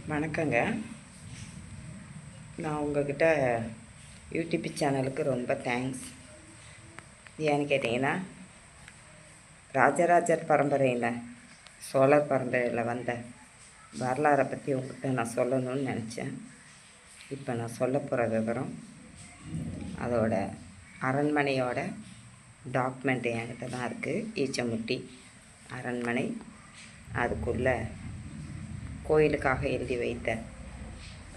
வணக்கங்க. நான் உங்கள்கிட்ட யூடியூப் சேனலுக்கு ரொம்ப தேங்க்ஸ். ஏன்னு கேட்டிங்கன்னா, ராஜராஜர் பரம்பரையில் சோழர் பரம்பரையில் வந்த வரலாறை பற்றி உங்கள்கிட்ட நான் சொல்லணும்னு நினச்சேன். இப்போ நான் சொல்ல போகிற விவரம் அதோட அரண்மனையோட டாக்குமெண்ட் என்கிட்ட தான் இருக்குது. ஈச்சமுட்டி அரண்மனை, அதுக்குள்ளே கோயிலுக்காக எழுதி வைத்த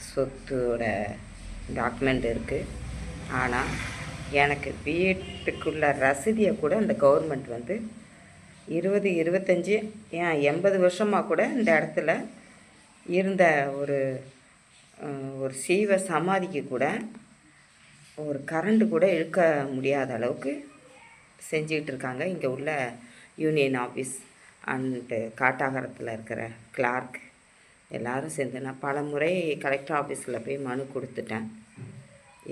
சொத்தோட டாக்குமெண்ட் இருக்குது. ஆனால் எனக்கு வீட்டுக்குள்ள ரசீதியை கூட இந்த கவர்மெண்ட் 20 25 ஏன் 80 வருஷமாக கூட இந்த இடத்துல இருந்த ஒரு சீவ சமாதிக்கு கூட ஒரு கரண்டு கூட இழுக்க முடியாத அளவுக்கு செஞ்சுக்கிட்டு இருக்காங்க. இங்கே உள்ள யூனியன் ஆஃபீஸ் அண்டு காட்டாகரத்தில் இருக்கிற கிளார்க் எல்லோரும் சேர்ந்து நான் பல முறை கலெக்டர் ஆஃபீஸில் போய் மனு கொடுத்துட்டேன்.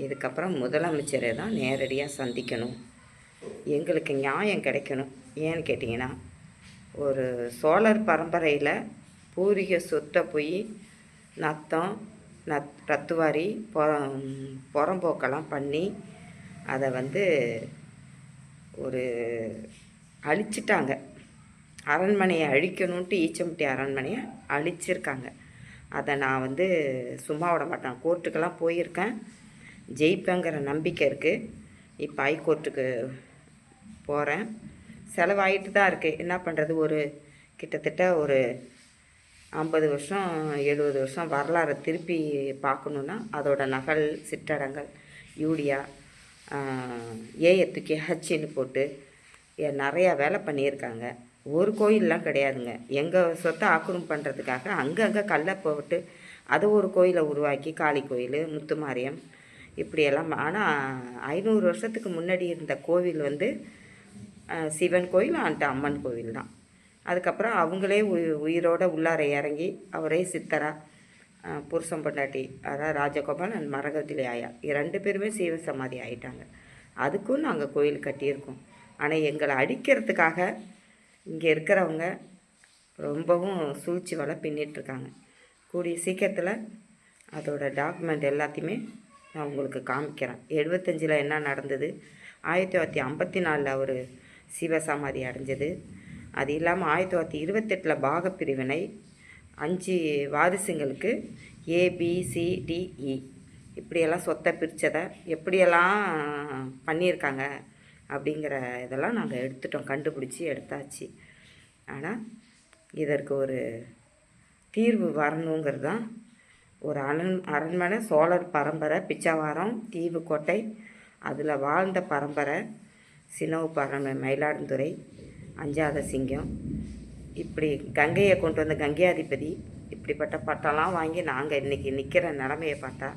இதுக்கப்புறம் முதலமைச்சரை தான் நேரடியாக சந்திக்கணும், எங்களுக்கு நியாயம் கிடைக்கணும். ஏன்னு கேட்டிங்கன்னா, ஒரு சோழர் பரம்பரையில் பூர்வீக சொத்தை போய் நத்தம் ரத்துவாரி புறம்போக்கெல்லாம் பண்ணி அதை ஒரு அழிச்சிட்டாங்க. அரண்மனையை அழிக்கணுன்ட்டு ஈச்சமுட்டி அரண்மனையை அழிச்சிருக்காங்க. அதை நான் சும்மா விட மாட்டேன். கோர்ட்டுக்கெல்லாம் போயிருக்கேன், ஜெயிப்பேங்கிற நம்பிக்கை இருக்குது. இப்போ ஹைகோர்ட்டுக்கு போகிறேன். செலவாகிட்டு தான் இருக்குது. என்ன பண்ணுறது, கிட்டத்தட்ட ஒரு 50 வருஷம் 70 வருஷம் வரலாறை திருப்பி பார்க்கணுன்னா அதோட நகல், சிற்றடங்கள், யூடியா, ஏஎத்துக்கு ஹச்சின்னு போட்டு நிறையா வேலை பண்ணியிருக்காங்க. ஒரு கோயிலெலாம் கிடையாதுங்க. எங்கள் சொத்தை ஆக்கிரமிப்பு பண்ணுறதுக்காக அங்கங்கே கல்லை போட்டு அதை ஒரு கோயிலை உருவாக்கி, காளி கோயில், முத்துமாரியம் இப்படியெல்லாம். ஆனால் 500 வருஷத்துக்கு முன்னாடி இருந்த கோவில் சிவன் கோயில் அண்ட் அம்மன் கோவில் தான். அதுக்கப்புறம் அவங்களே உயிரோட உள்ளார இறங்கி அவரே சித்தரா புருஷன் பொண்டாட்டி, அதாவது ராஜகோபால் அண்ட் மரகத்திலே ஆயா 2 பேருமே சீவ சமாதி ஆகிட்டாங்க. அதுக்கும் நாங்கள் கோயில் கட்டியிருக்கோம். ஆனால் எங்களை அடிக்கிறதுக்காக இங்கே இருக்கிறவங்க ரொம்பவும் சூழ்ச்சி வலை பின்னிட்டுருக்காங்க. கூடிய சீக்கிரத்தில் அதோட டாக்குமெண்ட் எல்லாத்தையுமே நான் உங்களுக்கு காமிக்கிறேன். 75 என்ன நடந்தது, 1954 அவர் சிவசமாதி அடைஞ்சது. அது இல்லாமல் 1928 பாகப்பிரிவினை 5 வாரிசுங்களுக்கு ABCDE இப்படியெல்லாம் சொத்தை பிரித்ததை எப்படியெல்லாம் பண்ணியிருக்காங்க அப்படிங்கிற இதெல்லாம் நாங்கள் எடுத்துட்டோம், கண்டுபிடிச்சி எடுத்தாச்சு. ஆனால் இதற்கு ஒரு தீர்வு வரணுங்கிறது தான் ஒரு அரண்மனை. சோழர் பரம்பரை, பிச்சாவரம், தீவுக்கோட்டை, அதில் வாழ்ந்த பரம்பரை, சினவு பரம்பரை, மயிலாடுதுறை, அஞ்சாத சிங்கம், இப்படி கங்கையை கொண்டு வந்த கங்கையாதிபதி, இப்படிப்பட்ட பட்டம்லாம் வாங்கி நாங்கள் இன்றைக்கி நிற்கிற நிலமையை பார்த்தா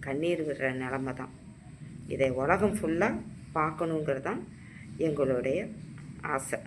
கண்ணீர் விடுற நிலமை தான். இதை உலகம் ஃபுல்லாக பார்க்கணுங்கிறது தான் எங்களுடைய ஆசை.